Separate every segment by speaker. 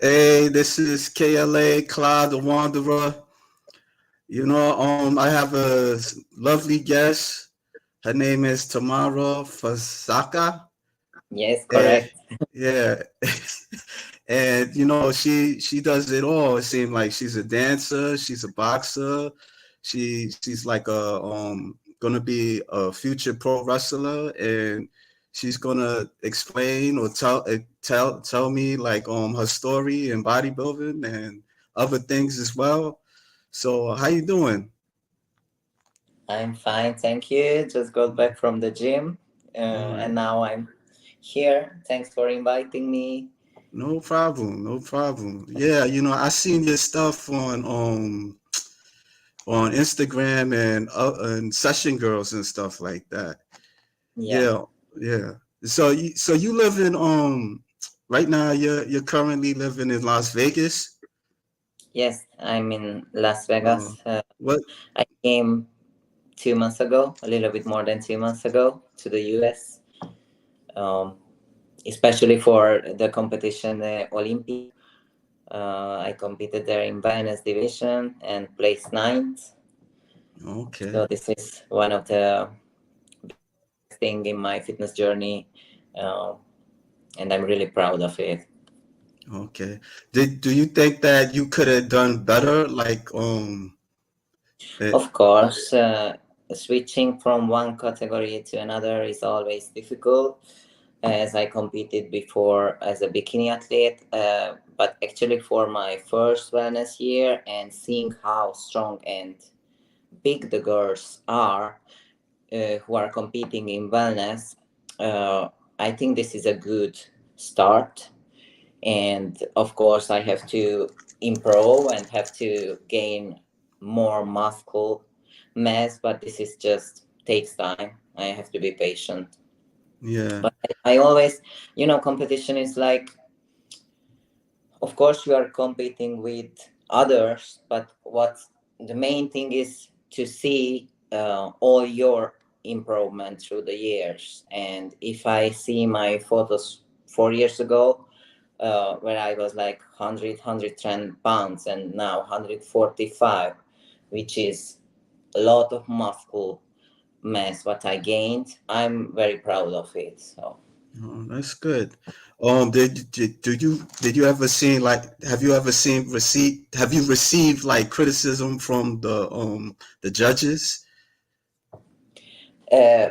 Speaker 1: Hey, this is KLA, Clyde the Wanderer. I have a lovely guest. Her name is Tamara Fazaka.
Speaker 2: Yes,
Speaker 1: And
Speaker 2: correct.
Speaker 1: yeah, and she does it all. It seems like she's a dancer, she's a boxer, she's like a gonna be a future pro wrestler, and she's gonna explain or tell me like her story in bodybuilding and other things as well. So how you doing?
Speaker 2: I'm fine, thank you. Just got back from the gym,
Speaker 1: All
Speaker 2: and
Speaker 1: right.
Speaker 2: now I'm here. Thanks for inviting me.
Speaker 1: No problem, no problem. Yeah, I seen your stuff on Instagram and session girls and stuff like that.
Speaker 2: Yeah.
Speaker 1: Yeah, yeah. So you live in right now you're currently living in Las Vegas.
Speaker 2: Yes, I'm in Las
Speaker 1: Uh,
Speaker 2: Vegas.
Speaker 1: what?
Speaker 2: I came 2 months ago, a little bit more than 2 months ago, to the US, um, especially for the competition Olympia. I competed there in Finance division and placed ninth.
Speaker 1: Okay,
Speaker 2: So this is one of the biggest thing in my fitness journey, uh, and I'm really proud of it.
Speaker 1: okay. Do you think that you could have done better? Eh,
Speaker 2: Of course, switching from one category to another is always difficult, as I competed before as a bikini athlete. But actually, for my first wellness year and seeing how strong and big the girls are who are competing in wellness, uh, I think this is a good start. And of course, I have to improve and have to gain more muscle mass, but this is just takes time. I have to be patient.
Speaker 1: yeah,
Speaker 2: But I always, competition is like, of course, you are competing with others, but what the main thing is to see all your improvement through the years. And if I see my photos 4 years ago, where I was like 100, 110 pounds and now 145, which is a lot of muscle mass what I gained. I'm very proud of it. So
Speaker 1: oh, that's good. Did you ever seen like have you received like criticism from the judges?
Speaker 2: uh,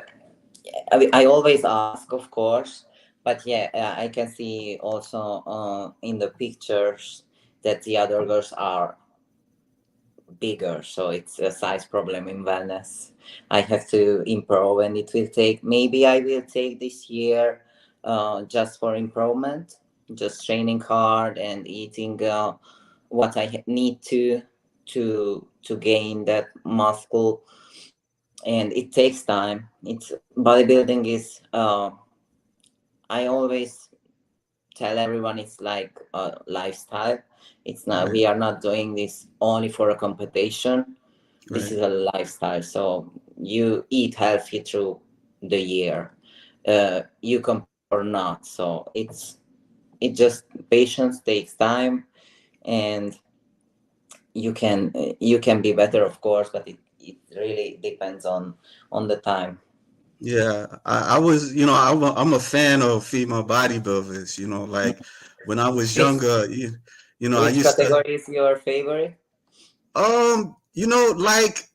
Speaker 2: I always ask, of course, but yeah, I can see also in the pictures that the other girls are bigger, so it's a size problem in wellness. I have to improve, and it will take, maybe I will take this year just for improvement, just training hard and eating what I need to gain that muscle, and it takes time. It's bodybuilding is I always tell everyone it's like a lifestyle. It's not,
Speaker 1: Right,
Speaker 2: we are not doing this only for a competition. This
Speaker 1: right.
Speaker 2: is a lifestyle. So you eat healthy through the year. You compete or not. So it just patience takes time, and you can be better, of course, but it really depends on the time.
Speaker 1: Yeah, I was, I'm a fan of female bodybuilders, like when I was
Speaker 2: Which
Speaker 1: younger, I
Speaker 2: which
Speaker 1: used to,
Speaker 2: category is your favorite?
Speaker 1: like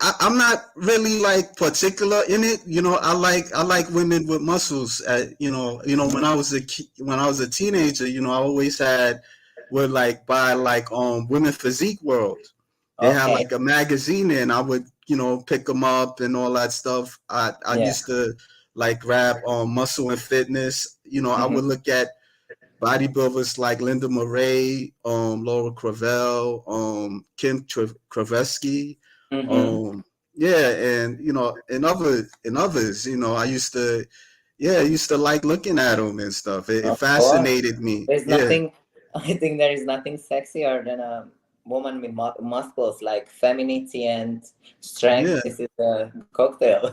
Speaker 1: I'm not really like particular in it. I like women with muscles. When
Speaker 2: Mhm.
Speaker 1: when I was a teenager, I always had would like buy like Women Physique World. They had
Speaker 2: Okay.
Speaker 1: like a magazine, and I would pick them up and all that stuff. I
Speaker 2: Yeah.
Speaker 1: used to like grab Muscle and Fitness. I
Speaker 2: Hmm.
Speaker 1: would look at bodybuilders like Linda Murray, Laura Cravell, Kim Kravetsky,
Speaker 2: Hmm.
Speaker 1: um, yeah, and and others. I used to like looking at them and stuff. It
Speaker 2: Of course.
Speaker 1: fascinated me.
Speaker 2: There's
Speaker 1: Yeah,
Speaker 2: nothing, I think there is nothing sexier than a woman with muscles, like femininity and strength.
Speaker 1: Yeah,
Speaker 2: This is the cocktail.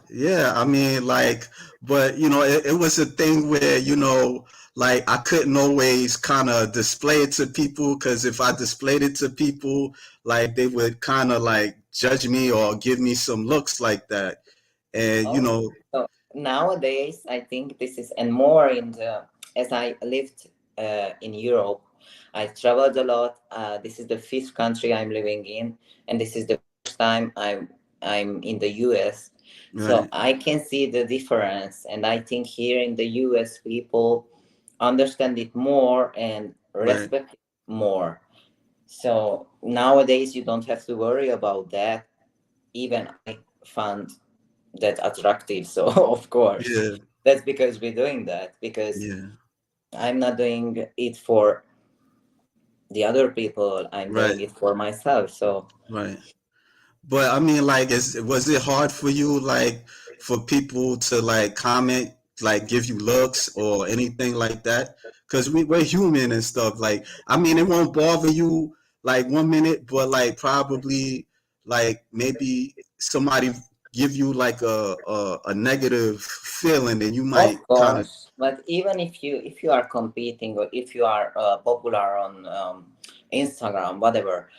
Speaker 1: yeah. I mean, like, but you know, it was a thing where, you know, like I couldn't always kind of display it to people, because if I displayed it to people, like they would kind of like judge me or give me some looks like that. And you
Speaker 2: Oh,
Speaker 1: know,
Speaker 2: so nowadays, I think this is, and more in the, as I lived in Europe, I traveled a lot. This is the fifth country I'm living in, and this is the first time I'm in the US. So
Speaker 1: right,
Speaker 2: I can see the difference, and I think here in the US, people understand it more and
Speaker 1: right,
Speaker 2: respect it more. So nowadays, you don't have to worry about that. Even I found that attractive. So of course,
Speaker 1: yeah,
Speaker 2: that's because we're doing that, because
Speaker 1: yeah,
Speaker 2: I'm not doing it for the other people, I'm
Speaker 1: right,
Speaker 2: doing it for myself. So
Speaker 1: right. But I mean, like, was it hard for you, like, for people to like comment, like, give you looks or anything like that? Because we're human and stuff. Like, I mean, it won't bother you like 1 minute, but like probably like maybe somebody give you like a negative feeling, and you
Speaker 2: of
Speaker 1: might kind of
Speaker 2: course, but even if you are competing, or if you are popular on Instagram, whatever,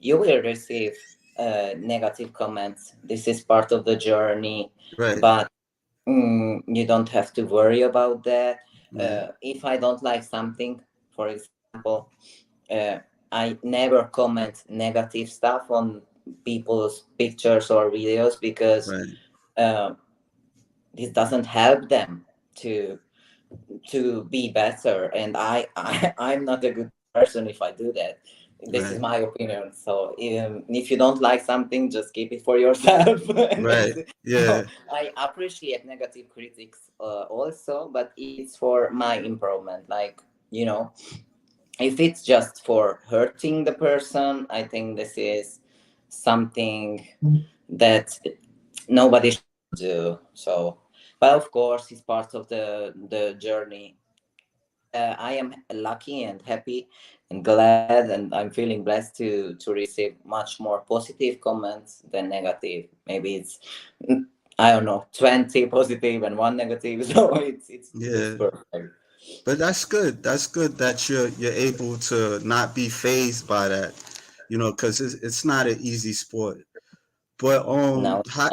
Speaker 2: you will receive negative comments. This is part of the journey,
Speaker 1: right,
Speaker 2: but you don't have to worry about that.
Speaker 1: right,
Speaker 2: If I don't like something, for example, uh, I never comment negative stuff on people's pictures or videos, because
Speaker 1: right,
Speaker 2: uh, this doesn't help them to be better, and I'm not a good person if I do that. This is
Speaker 1: right,
Speaker 2: my opinion. So if you don't like something, just keep it for yourself. And
Speaker 1: right,
Speaker 2: that's it.
Speaker 1: yeah,
Speaker 2: So I appreciate negative critics also, but if it's for my improvement, like, you know, if it's just for hurting the person, I think this is something that nobody should do. So, but of course, it's part of the journey. I am lucky and happy and glad, and I'm feeling blessed to receive much more positive comments than negative. Maybe it's, I don't know, 20 positive and one negative. So it's
Speaker 1: yeah.
Speaker 2: perfect.
Speaker 1: But that's good. That's good that you're able to not be phased by that, you know, because it's not an easy sport. But
Speaker 2: No,
Speaker 1: how?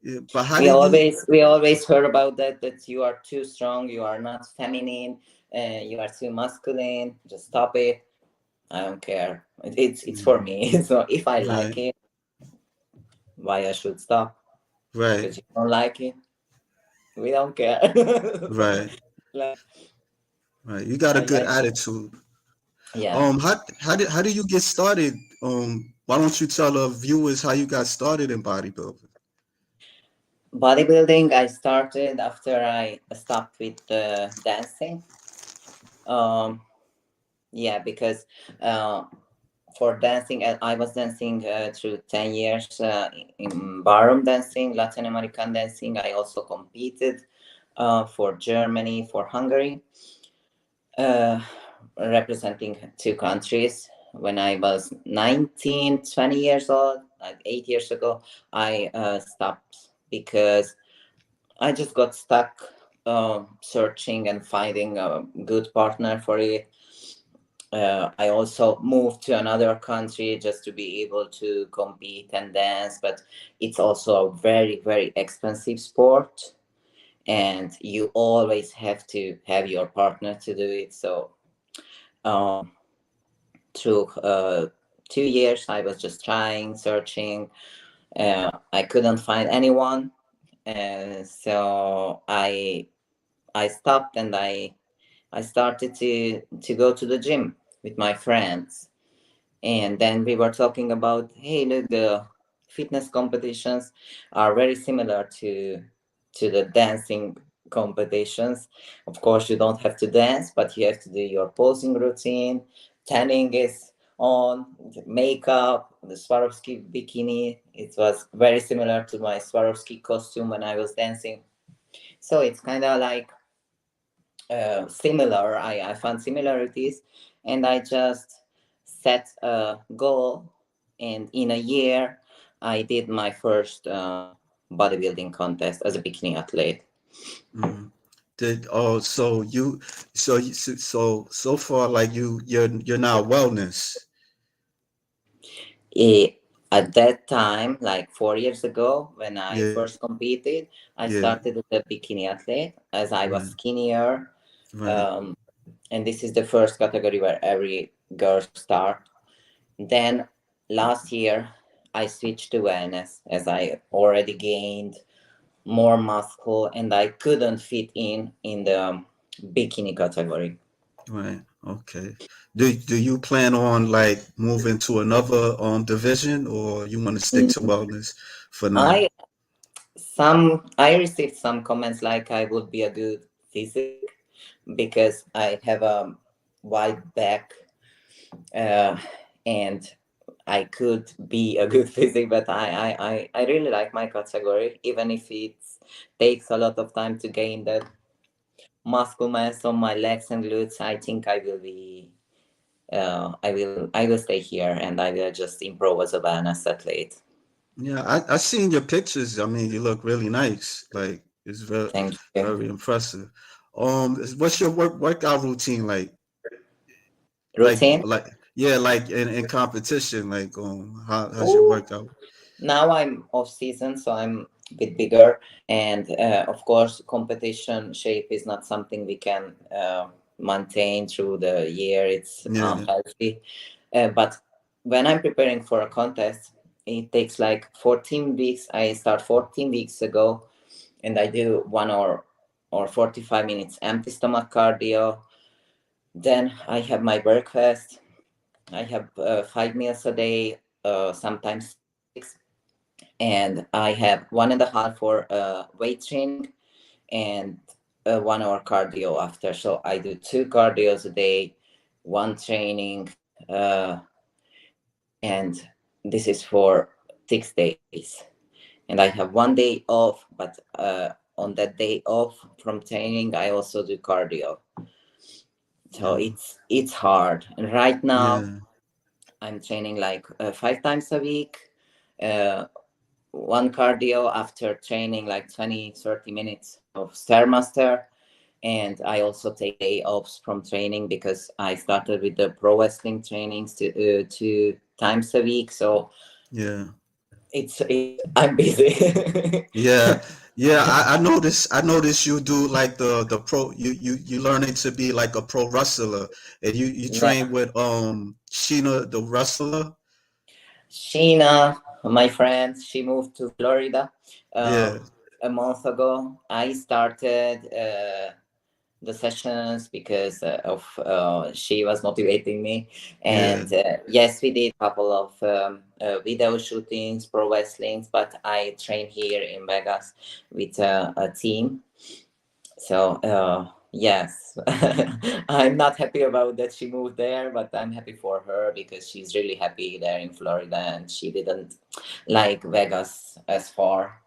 Speaker 1: Yeah, but how did you?
Speaker 2: we always heard about that, that you are too strong, you are not feminine, you are too masculine. Just stop it. I don't care. It's for
Speaker 1: Mhm.
Speaker 2: me. So if I like
Speaker 1: Right,
Speaker 2: it, why I should stop?
Speaker 1: right,
Speaker 2: Because you don't like it, we don't care.
Speaker 1: right,
Speaker 2: Like,
Speaker 1: right. You got a good
Speaker 2: I think,
Speaker 1: attitude.
Speaker 2: yeah.
Speaker 1: How did you get started? Why don't you tell the viewers how you got started in bodybuilding?
Speaker 2: Bodybuilding, I started after I stopped with dancing. Um, yeah, because uh, for dancing, I was dancing through 10 years in ballroom dancing, Latin American dancing. I also competed for Germany, for Hungary, uh, representing two countries. When I was 19, 20 years old, like 8 years ago, I stopped because I just got stuck searching and finding a good partner for it. I also moved to another country just to be able to compete and dance, but it's also a very, very expensive sport, and you always have to have your partner to do it. So, um, through 2 years, I was just trying, searching. I couldn't find anyone, and so I stopped, and I started to go to the gym with my friends. And then we were talking about, hey, look, the fitness competitions are very similar to the dancing competitions. Of course, you don't have to dance, but you have to do your posing routine. Tanning is on, makeup, the Swarovski bikini. It was very similar to my Swarovski costume when I was dancing. So it's kind of like similar. I found similarities, and I just set a goal. And in a year, I did my first bodybuilding contest as a bikini athlete.
Speaker 1: Mm. Did oh so you so far like you're now wellness.
Speaker 2: Eh, at that time, like 4 years ago, when I
Speaker 1: Yeah,
Speaker 2: first competed, I
Speaker 1: yeah,
Speaker 2: started as a bikini athlete as I was
Speaker 1: right,
Speaker 2: skinnier.
Speaker 1: right,
Speaker 2: Um, and this is the first category where every girl start. Then last year, I switched to wellness as I already gained more muscle and I couldn't fit in the bikini category.
Speaker 1: right. Okay. Do you plan on like moving to another division or you want to stick to wellness for now?
Speaker 2: I I received some comments like I would be a good physique because I have a wide back, uh, and I could be a good physique, but I really like my category, even if it takes a lot of time to gain that muscle mass on my legs and glutes. I think I will be I will stay here and I will just improve as a wellness athlete.
Speaker 1: Yeah, I seen your pictures. I mean, you look really nice. Like it's very
Speaker 2: Thank you.
Speaker 1: very impressive. What's your workout routine like?
Speaker 2: Routine.
Speaker 1: Yeah, like in competition, like how's your
Speaker 2: Ooh.
Speaker 1: workout?
Speaker 2: Now I'm off season, so I'm a bit bigger, and of course, competition shape is not something we can maintain through the year. It's
Speaker 1: Yeah,
Speaker 2: unhealthy. But when I'm preparing for a contest, it takes like 14 weeks. I start 14 weeks ago, and I do 1 hour or 45 minutes empty stomach cardio. Then I have my breakfast. I have 5 meals a day, sometimes six, and I have 1.5 for weight training and 1 hour cardio after. So I do two cardios a day, one training, and this is for 6 days. And I have one day off, but on that day off from training, I also do cardio. So
Speaker 1: yeah,
Speaker 2: it's hard. And right now,
Speaker 1: yeah,
Speaker 2: I'm training like 5 times a week. Uh, One cardio after training like 20-30 minutes of stairmaster, and I also take day offs from training because I started with the pro wrestling trainings to 2 times a week, so
Speaker 1: yeah,
Speaker 2: it's I'm busy.
Speaker 1: yeah, yeah. I noticed you do like the pro. You learning to be like a pro wrestler, and you train
Speaker 2: Yeah,
Speaker 1: with Sheena the wrestler.
Speaker 2: Sheena, my friend, she moved to Florida
Speaker 1: Yeah,
Speaker 2: a month ago. I started the sessions because of she was motivating me,
Speaker 1: yeah,
Speaker 2: and yes, we did a couple of video shootings, pro wrestlings, but I train here in Vegas with a team. So yes, I'm not happy about that she moved there, but I'm happy for her because she's really happy there in Florida and she didn't like Vegas as far.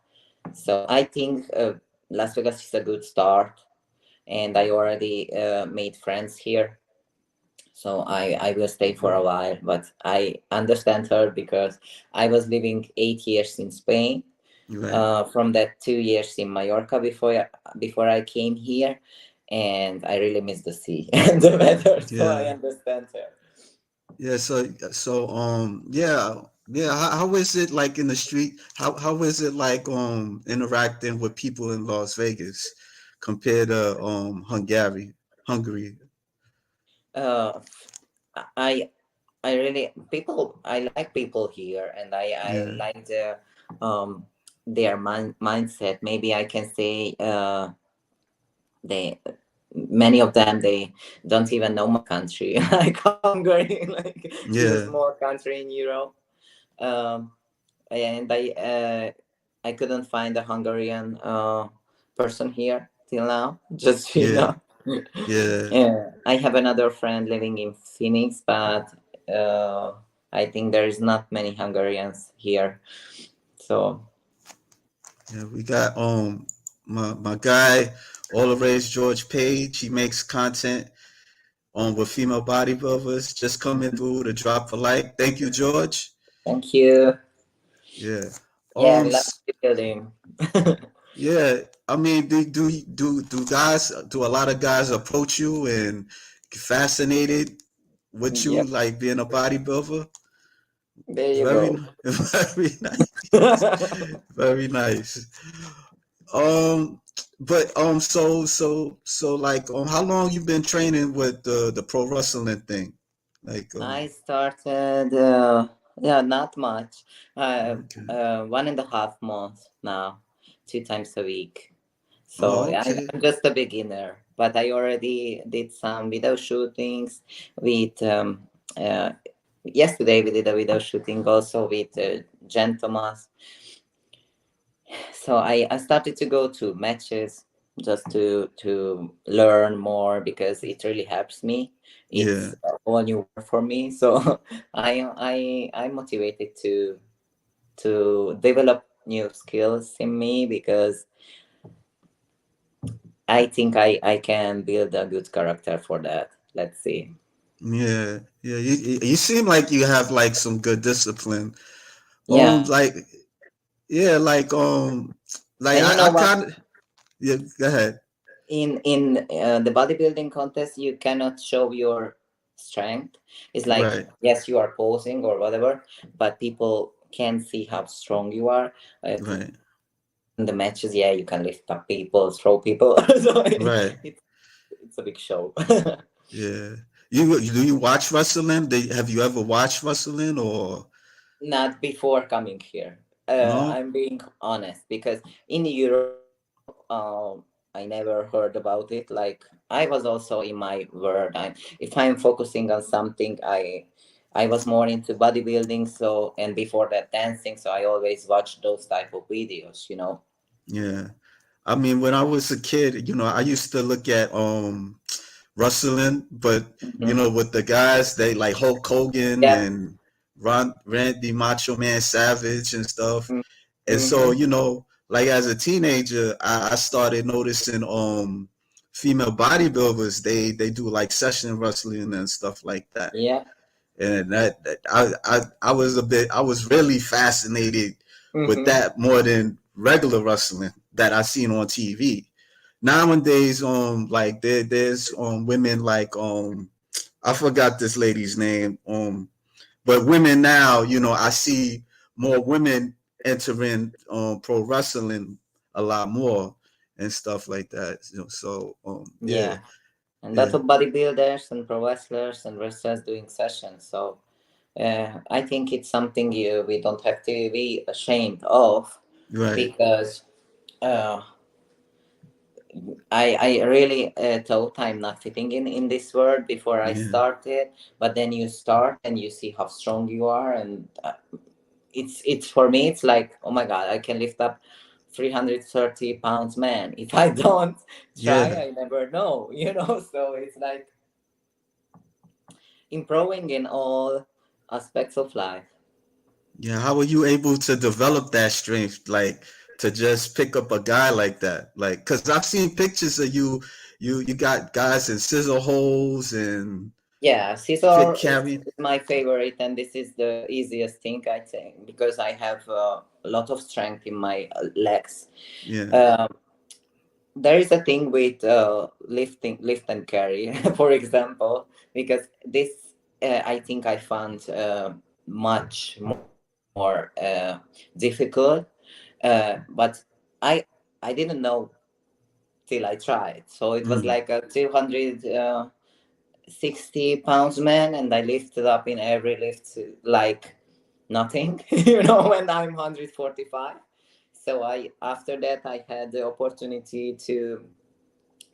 Speaker 2: So I think Las Vegas is a good start, and I already made friends here. So I will stay for a while, but I understand her because I was living 8 years in Spain.
Speaker 1: right.
Speaker 2: From that 2 years in Mallorca before I came here, and I really miss the sea and the weather. So I
Speaker 1: Yeah,
Speaker 2: understand her.
Speaker 1: yeah. Yeah, yeah. How is it like in the street? How is it like interacting with people in Las Vegas compared to Hungary?
Speaker 2: Uh, I I really people I like people here, and I
Speaker 1: Yeah,
Speaker 2: like their mindset. Maybe I can say they many of them they don't even know my country like Hungary, like is a
Speaker 1: yeah,
Speaker 2: small country in Europe. um and I couldn't find a Hungarian person here till now, just you
Speaker 1: yeah,
Speaker 2: know.
Speaker 1: yeah,
Speaker 2: Yeah, I have another friend living in Phoenix, but uh I think there is not many Hungarians here, so
Speaker 1: yeah. We got my guy All the Rage George page. He makes content on with female bodybuilders. Just coming through to drop a like. Thank you, George.
Speaker 2: Thank you.
Speaker 1: Yeah.
Speaker 2: Yeah, we love
Speaker 1: S-
Speaker 2: building.
Speaker 1: yeah. I mean, do guys, do a lot of guys approach you and fascinated with you,
Speaker 2: Yep,
Speaker 1: like being a bodybuilder?
Speaker 2: there you
Speaker 1: Very,
Speaker 2: go.
Speaker 1: very nice. Very nice. Um, but so like, how long you been training with the pro wrestling thing? Like,
Speaker 2: I started, yeah, not much.
Speaker 1: okay.
Speaker 2: 1.5 months now, 2 times a week. So
Speaker 1: Oh, okay.
Speaker 2: I'm just a beginner, but I already did some video shootings with. Uh, Yesterday we did a video shooting also with Jen Thomas. So I started to go to matches just to learn more because it really helps me.
Speaker 1: Yeah,
Speaker 2: It's a whole new world for me. So I'm motivated to develop new skills in me because I think I can build a good character for that. Let's see.
Speaker 1: yeah, yeah. You seem like you have like some good discipline.
Speaker 2: Yeah.
Speaker 1: Like, yeah, like
Speaker 2: And you
Speaker 1: I
Speaker 2: know what?
Speaker 1: kind of, yeah. Go ahead.
Speaker 2: In the bodybuilding contest, you cannot show your strength. It's like,
Speaker 1: Right,
Speaker 2: yes, you are posing or whatever, but people can see how strong you are.
Speaker 1: right,
Speaker 2: In the matches, yeah, you can lift up people, throw people. So
Speaker 1: right.
Speaker 2: it's a big show.
Speaker 1: Yeah. Do you watch wrestling? Have you ever watched wrestling or
Speaker 2: Not before coming here.
Speaker 1: no?
Speaker 2: I'm being honest because in Europe, I never heard about it. Like I was also in my world. If I'm focusing on something, I was more into bodybuilding. So and before that dancing. So I always watched those type of videos. You know.
Speaker 1: Yeah. I mean, when I was a kid, I used to look at wrestling, but
Speaker 2: Mhm.
Speaker 1: with the guys, they like Hulk Hogan
Speaker 2: Yeah.
Speaker 1: and Randy Macho Man Savage and stuff. And so,
Speaker 2: Mm-hmm.
Speaker 1: like as a teenager, I started noticing female bodybuilders, they do like session wrestling and stuff like that.
Speaker 2: Yeah.
Speaker 1: And I was really fascinated with
Speaker 2: Mm-hmm.
Speaker 1: that more than regular wrestling that I seen on TV. Nowadays, like there's women like I forgot this lady's name, but women now, I see more women entering pro wrestling a lot more and stuff like that. So yeah,
Speaker 2: Yeah. And
Speaker 1: yeah,
Speaker 2: that's what bodybuilders and pro wrestlers and wrestlers doing sessions. So I think it's something we don't have to be ashamed of
Speaker 1: right,
Speaker 2: because uh, I really thought I'm not fitting in this world before I
Speaker 1: yeah,
Speaker 2: started, but then you start and you see how strong you are, and it's for me it's like, oh my god, I can lift up 330 pounds, man. If I don't try,
Speaker 1: yeah.
Speaker 2: I never know, you know. So it's like improving in all aspects of life.
Speaker 1: Yeah, how were you able to develop that strength, like to just pick up a guy like that? Like, cause I've seen pictures of you, you got guys in scissor holes and
Speaker 2: Yeah,
Speaker 1: fit
Speaker 2: scissor
Speaker 1: carrying.
Speaker 2: is my favorite, and this is the easiest thing I think because I have a lot of strength in my legs.
Speaker 1: Yeah,
Speaker 2: Um, there is a thing with lift and carry, for example, because this I think I found much more difficult, but I I didn't know till I tried. So it was
Speaker 1: mm,
Speaker 2: like a 200. 60 pounds man, and I lifted up in every lift like nothing, you know, when I'm 145. So I after that I had the opportunity to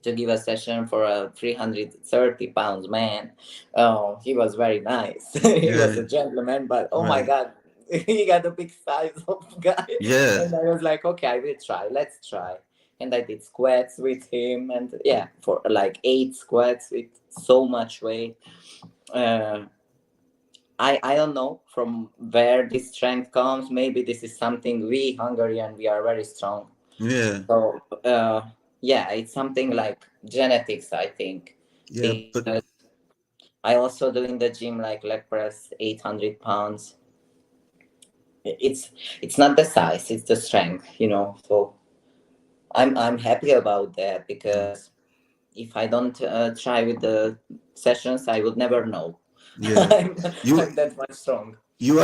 Speaker 2: give a session for a 330 pounds man. Oh, he was very nice. He was
Speaker 1: yeah,
Speaker 2: a gentleman, but oh my
Speaker 1: right,
Speaker 2: god, he got a big size of guy.
Speaker 1: yeah,
Speaker 2: And I was like, okay, I will try. Let's try. And I did squats with him, and yeah, for like 8 squats with so much weight. Uh, I don't know from where this strength comes. Maybe this is something we Hungarian we are very strong.
Speaker 1: yeah,
Speaker 2: So yeah, it's something like genetics, I think,
Speaker 1: Yeah, but
Speaker 2: because I also do in the gym like leg press 800 pounds. It's it's not the size, it's the strength, you know. So I'm happy about that,
Speaker 1: uh,
Speaker 2: because if I don't try with the sessions, I would never know.
Speaker 1: yeah,
Speaker 2: I'm,
Speaker 1: you
Speaker 2: I'm that much strong.
Speaker 1: you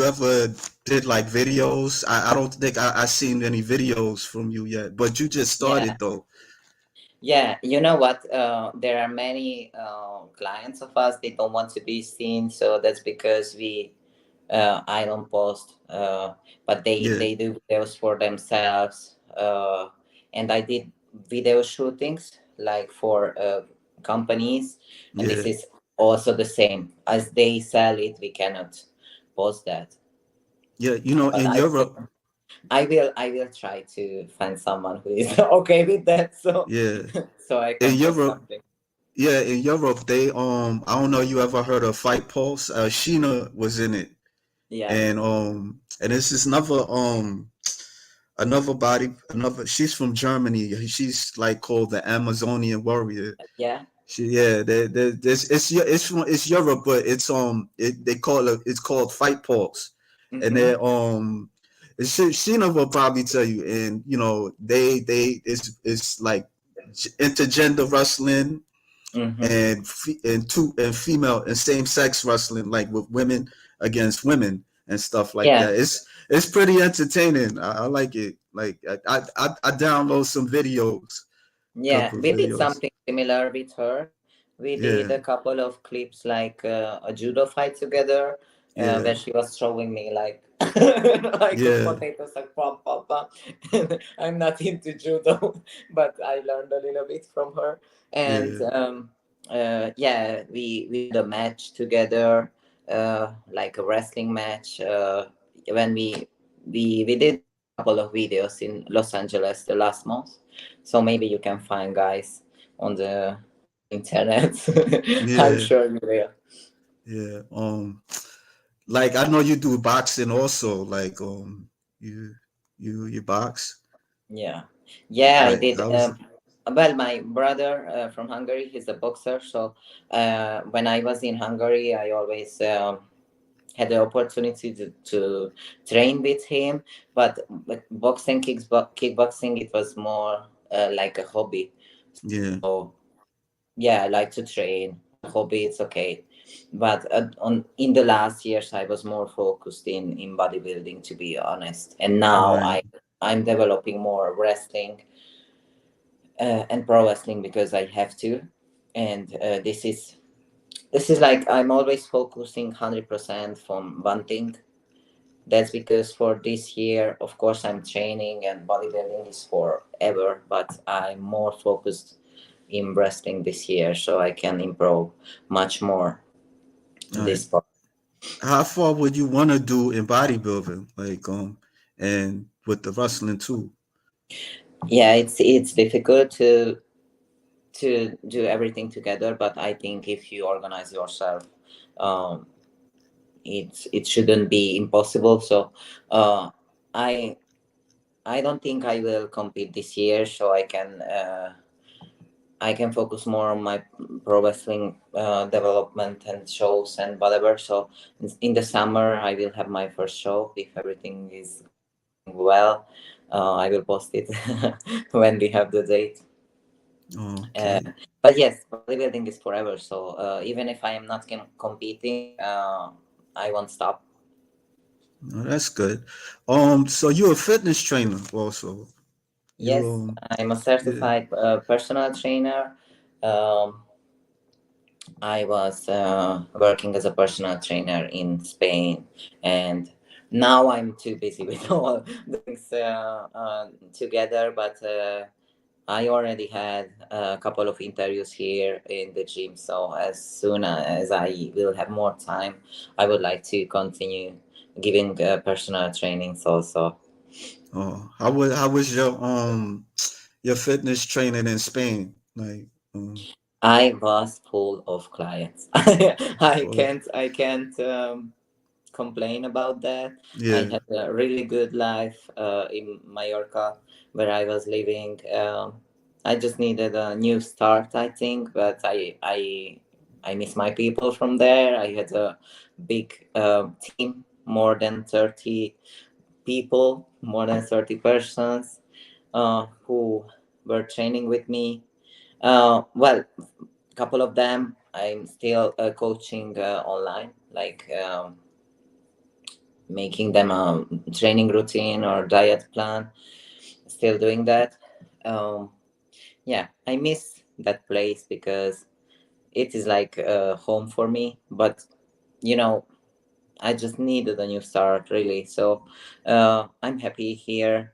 Speaker 1: ever did like videos? I don't think I seen any videos from you yet, but you just
Speaker 2: Yeah,
Speaker 1: started though.
Speaker 2: yeah. You know what? There are many clients of us. They don't want to be seen, so that's because we I don't post, but
Speaker 1: Yeah,
Speaker 2: they do videos for themselves. And I did video shootings like for companies, and this
Speaker 1: yeah,
Speaker 2: is also the same. As they sell it, we cannot post that.
Speaker 1: yeah. You know,
Speaker 2: But
Speaker 1: in Europe,
Speaker 2: I will try to find someone who is okay with that, so
Speaker 1: yeah,
Speaker 2: so I
Speaker 1: in
Speaker 2: can post
Speaker 1: Europe,
Speaker 2: something.
Speaker 1: yeah, in Europe, they I don't know, you ever heard of Fight Pulse? Sheena was in it,
Speaker 2: Yeah,
Speaker 1: and this is another body, another. She's from Germany. She's like called the Amazonian warrior.
Speaker 2: yeah.
Speaker 1: Yeah, this it's Europe, but they call it, it's called Fight Pulse, and
Speaker 2: Mm-hmm.
Speaker 1: they Sheena will probably tell you, and you know they it's like intergender wrestling
Speaker 2: Mm-hmm.
Speaker 1: and female and same sex wrestling, like with women against women and stuff like
Speaker 2: Yeah.
Speaker 1: that. It's pretty entertaining. I like it. Like I download some videos,
Speaker 2: Yeah,
Speaker 1: couple of
Speaker 2: we did
Speaker 1: videos.
Speaker 2: something similar with her. We did
Speaker 1: Yeah,
Speaker 2: a couple of clips like a judo fight together,
Speaker 1: yeah,
Speaker 2: where she was showing me like like a
Speaker 1: yeah,
Speaker 2: potato sack, pop, pop, pop. I'm not into judo, but I learned a little bit from her. And
Speaker 1: yeah.
Speaker 2: yeah, we did a match together, like a wrestling match. When we did a couple of videos in Los Angeles the last month, so maybe you can find guys on the internet. I'm
Speaker 1: Yeah,
Speaker 2: sure you will.
Speaker 1: yeah. Like I know you do boxing also. Like you you box.
Speaker 2: Yeah, yeah, I
Speaker 1: Like
Speaker 2: did.
Speaker 1: how was it?
Speaker 2: Well, my brother from Hungary, he's a boxer. So when I was in Hungary, I always had the opportunity to train with him. But boxing, kickboxing, it was more like a hobby.
Speaker 1: Yeah,
Speaker 2: So yeah, I like to train. Hobby, it's okay. But on in the last years, I was more focused in bodybuilding, to be honest. And now
Speaker 1: right,
Speaker 2: I'm developing more wrestling and pro wrestling because I have to. And this is like I'm always focusing 100% from one thing. That's because for this year, of course, I'm training and bodybuilding is forever, but I'm more focused in wrestling this year so I can improve much more in
Speaker 1: right.
Speaker 2: this part.
Speaker 1: How far would you want to do in bodybuilding? Like and with the wrestling too.
Speaker 2: Yeah, it's difficult to do everything together, but I think if you organize yourself, um, it shouldn't be impossible. So uh, I I don't think I will compete this year, so I can focus more on my pro wrestling development and shows and whatever. So in the summer, I will have my first show if everything is going well. I will post it when we have the date. Uh,
Speaker 1: Okay,
Speaker 2: but yes, bodybuilding is forever. So even if I am not competing, I won't stop.
Speaker 1: no, that's good. So you're a fitness trainer also. You
Speaker 2: Yes, I'm a
Speaker 1: yeah,
Speaker 2: certified personal trainer. Um, I was working as a personal trainer in Spain, and now I'm too busy with all the things together. But I already had a couple of interviews here in the gym, so as soon as I will have more time, I would like to continue giving personal trainings also.
Speaker 1: how was your fitness training in Spain? Like
Speaker 2: I was full of clients.
Speaker 1: for
Speaker 2: I can't. complain about that. I
Speaker 1: Yeah.
Speaker 2: had a really good life in Mallorca where I was living. I just needed a new start, I think, but I miss my people from there. I had a big team, more than 30 people, more than 30 persons who were training with me. Well, a couple of them I'm still coaching online, like making them a training routine or diet plan. Still doing that. Um, yeah, I miss that place because it is like home for me. But you know, I just needed a new start, really. So I'm happy here.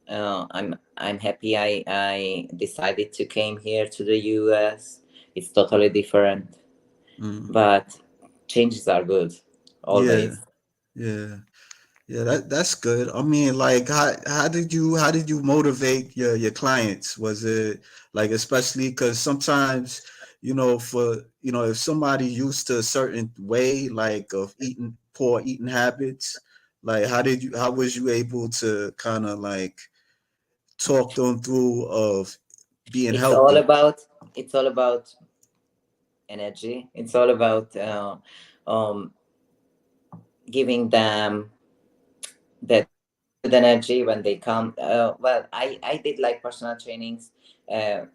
Speaker 2: I'm happy I decided to came here to the US. It's totally different,
Speaker 1: Mm.
Speaker 2: but changes are good,
Speaker 1: Yeah.
Speaker 2: always.
Speaker 1: Yeah. Yeah, that's good. I mean, like, how did you motivate your clients? Was it like, especially because sometimes, for if somebody used to a certain way, like of eating, poor eating habits, like how was you able to kind of like talk them through of being
Speaker 2: It's all
Speaker 1: healthy?
Speaker 2: about it's all about energy. It's all about um, giving them that good energy when they come. Well, I did like personal trainings. Uh,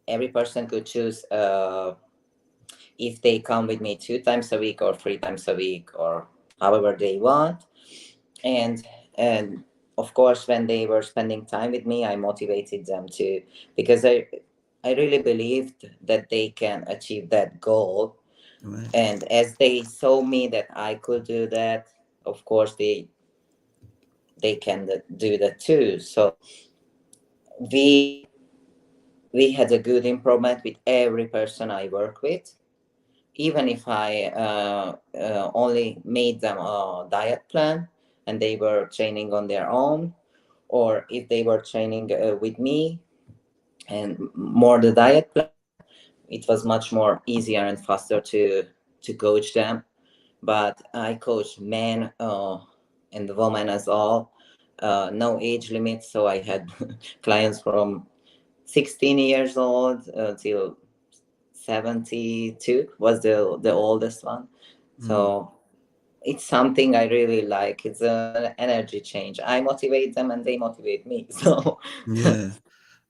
Speaker 2: every person could choose if they come with me 2 times a week or 3 times a week or however they want. And and of course, when they were spending time with me, I motivated them to, because I really believed that they can achieve that goal.
Speaker 1: Right.
Speaker 2: And as they saw me that I could do that, of course they can do that too. So we we had a good improvement with every person I work with, even if I only made them a diet plan and they were training on their own, or if they were training with me and more the diet plan, it was much more easier and faster to coach them. But I coach men and women as well. No age limit, so I had clients from 16 years old till 72 was the oldest one.
Speaker 1: Mm.
Speaker 2: So it's something I really like. It's an energy change. I motivate them and they motivate me. So
Speaker 1: Yeah.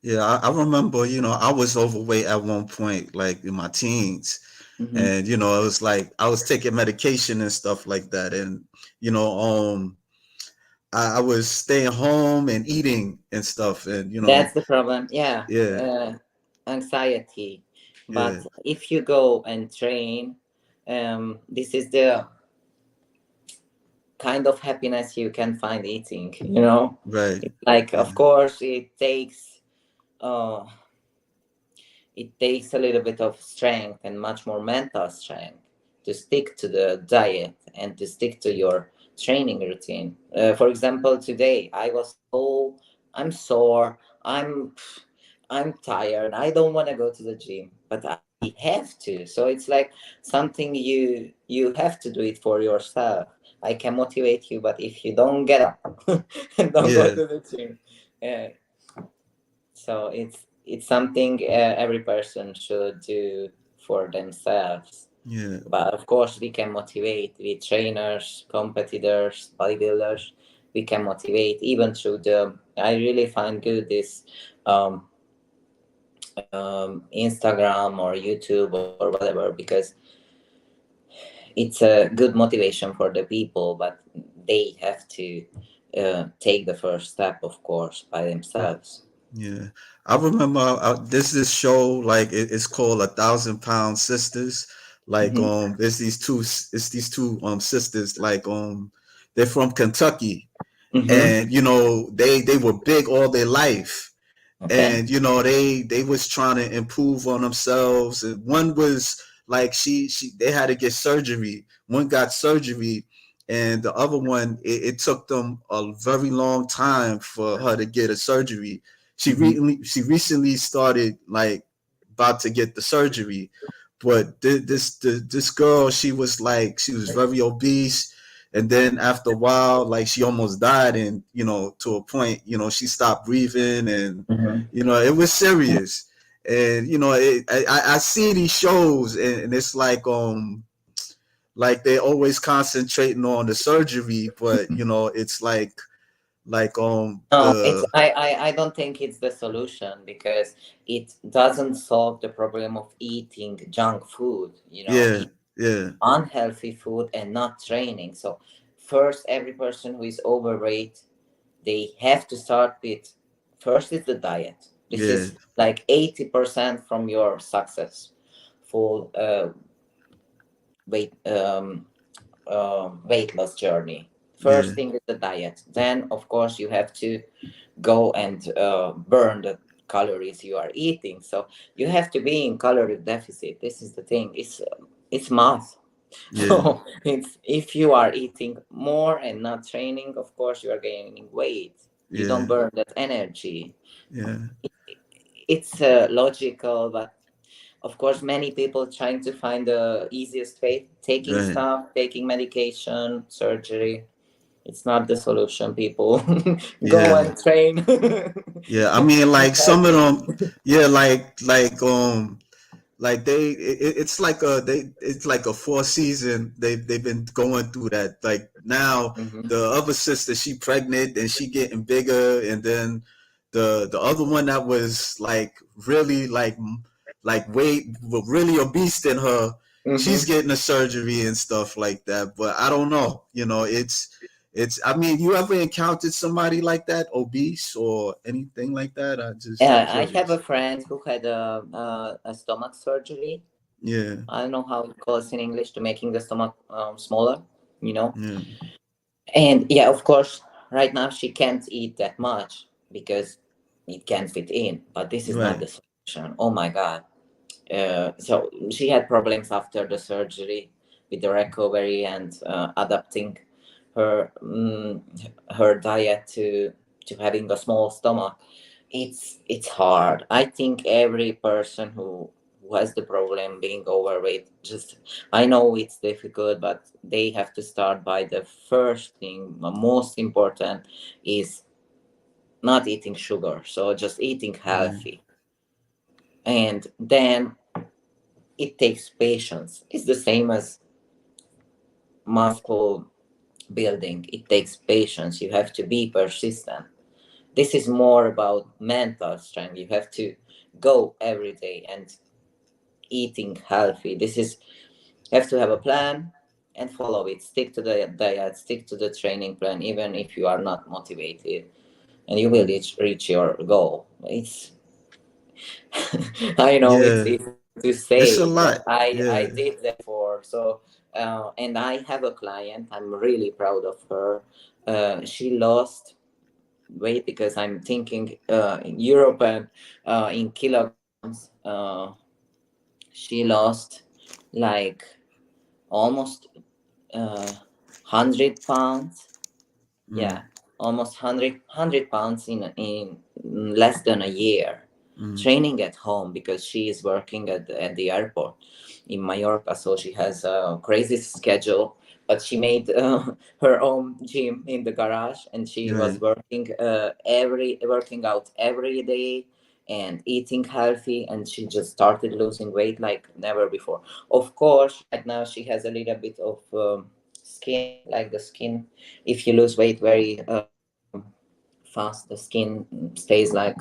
Speaker 1: Yeah, I remember, I was overweight at one point, like in my teens.
Speaker 2: Mhm.
Speaker 1: And, it was like I was taking medication and stuff like that. And, you know, um, I was staying home and eating and stuff. And,
Speaker 2: That's the problem. Yeah,
Speaker 1: yeah,
Speaker 2: anxiety.
Speaker 1: yeah,
Speaker 2: But if you go and train, this is the kind of happiness you can find eating.
Speaker 1: right.
Speaker 2: It's like,
Speaker 1: Yeah,
Speaker 2: of course, uh, it takes a little bit of strength and much more mental strength to stick to the diet and to stick to your training routine. For example, today I'm sore, I'm tired, I don't want to go to the gym, but I have to. So it's like something you have to do it for yourself. I can motivate you, but if you don't get up and don't go
Speaker 1: yeah,
Speaker 2: to the gym, uh, so it's something every person should do for themselves.
Speaker 1: yeah,
Speaker 2: But of course, we can motivate with trainers, competitors, bodybuilders. We can motivate even through the. I really find good this um, Instagram or YouTube or whatever, because it's a good motivation for the people. But they have to take the first step, of course, by themselves.
Speaker 1: yeah. I remember there's this show, like it's called A 1,000 Pound Sisters. Like,
Speaker 2: Hmm.
Speaker 1: it's these two sisters, like, they're from Kentucky.
Speaker 2: Hmm.
Speaker 1: And, they were big all their life.
Speaker 2: Okay.
Speaker 1: And they was trying to improve on themselves, and one was like, they had to get surgery. One got surgery, and the other one, it took them a very long time for her to get a surgery.
Speaker 2: Hmm.
Speaker 1: She recently started, like, about to get the surgery. But this girl, she was very obese. and then after a while, like she almost died, and to a point, she stopped breathing, and
Speaker 2: Mhm.
Speaker 1: it was serious. And I see these shows, and it's like they're always concentrating on the surgery, but it's like
Speaker 2: No, it's
Speaker 1: the
Speaker 2: I don't think it's the solution, because it doesn't solve the problem of eating junk food.
Speaker 1: yeah,
Speaker 2: It's
Speaker 1: yeah,
Speaker 2: unhealthy food and not training. So first, every person who is overweight, they have to start with, first is the diet. This
Speaker 1: yeah,
Speaker 2: is like 80% from your successful weight weight loss journey.
Speaker 1: yeah,
Speaker 2: First thing is the diet. Then, of course, you have to go and burn the calories you are eating. So you have to be in calorie deficit. This is the thing. It's math.
Speaker 1: yeah,
Speaker 2: So it's, if you are eating more and not training, of course you are gaining weight. You don't
Speaker 1: yeah,
Speaker 2: burn that energy.
Speaker 1: yeah,
Speaker 2: It's logical, but of course many people trying to find the easiest way, taking
Speaker 1: right,
Speaker 2: stuff, taking medication, surgery. It's not the solution, people. Go
Speaker 1: yeah.
Speaker 2: and train.
Speaker 1: Yeah, I mean,
Speaker 2: Eat
Speaker 1: like some of
Speaker 2: healthy.
Speaker 1: them, yeah, like it's like a 4 season. They've been going through that. Like now,
Speaker 2: Mhm.
Speaker 1: the other sister, she pregnant and she getting bigger, and then the other one that was like really like weight really obese than her, she's
Speaker 2: Mhm.
Speaker 1: getting a surgery and stuff like that. But I don't know, it's. I mean, you ever encountered somebody like that, obese or anything like that? I'm
Speaker 2: Yeah, I have a
Speaker 1: curious.
Speaker 2: friend who had a stomach surgery.
Speaker 1: Yeah,
Speaker 2: I don't know how it calls in English, to making the stomach smaller, you know.
Speaker 1: yeah,
Speaker 2: And yeah, of course, right now she can't eat that much because it can't fit in. But this is not
Speaker 1: right.
Speaker 2: the solution. Oh my God. So she had problems after the surgery with the recovery and adapting her her diet to having a small stomach. It's hard. I think every person who has the problem being overweight, just, I know it's difficult, but they have to start by the first thing. The most important is not eating sugar, so just eating
Speaker 1: Yeah,
Speaker 2: healthy. And then it takes patience. It's the same as muscle building. It takes patience. You have to be persistent. This is more about mental strength. You have to go every day and eating healthy. This is, you have to have a plan and follow it. Stick to the diet, stick to the training plan, even if you are not motivated, and you will reach your goal. It's I know it's
Speaker 1: yeah.
Speaker 2: easy to
Speaker 1: It's a
Speaker 2: say, but
Speaker 1: lot.
Speaker 2: I
Speaker 1: Yeah,
Speaker 2: did that before. So and I have a client. I'm really proud of her. She lost weight, because I'm thinking in Europe and in kilograms. She lost like almost 100 pounds.
Speaker 1: mm,
Speaker 2: Yeah, almost 100 pounds in less than a year,
Speaker 1: mm,
Speaker 2: training at home, because she is working at the airport in Mallorca, so she has a crazy schedule. But she made her own gym in the garage, and she was
Speaker 1: right.
Speaker 2: working out every day and eating healthy, and she just started losing weight like never before. Of course, right now she has a little bit of skin, like the skin, if you lose weight very fast, the skin stays like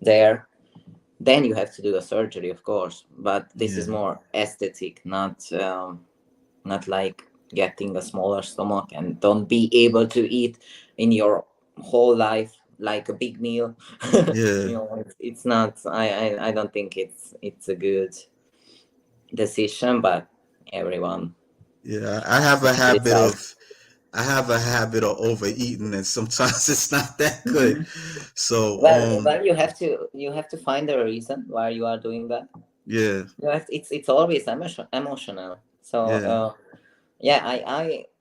Speaker 2: there. Then you have to do a surgery, of course, but this is
Speaker 1: Yeah,
Speaker 2: more aesthetic, not like getting a smaller stomach and don't be able to eat in your whole life like a big meal.
Speaker 1: yeah,
Speaker 2: It's not, I don't think it's a good decision, but everyone
Speaker 1: yeah. I have a habit
Speaker 2: decides.
Speaker 1: of overeating, and sometimes it's not that good. So,
Speaker 2: Well, you have to find a reason why you are doing that.
Speaker 1: yeah,
Speaker 2: It's always emotional. So
Speaker 1: yeah,
Speaker 2: yeah,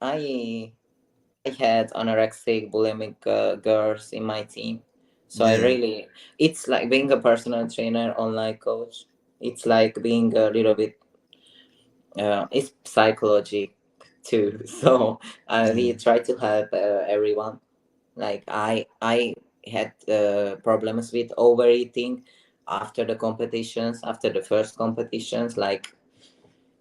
Speaker 2: I had anorexic, bulimic girls in my team. So I
Speaker 1: yeah,
Speaker 2: really, it's like being a personal trainer, online coach. It's like being a little bit, it's psychology too. So we
Speaker 1: Yeah.
Speaker 2: try to help everyone. Like I had problems with overeating after the competitions, after the first competitions. Like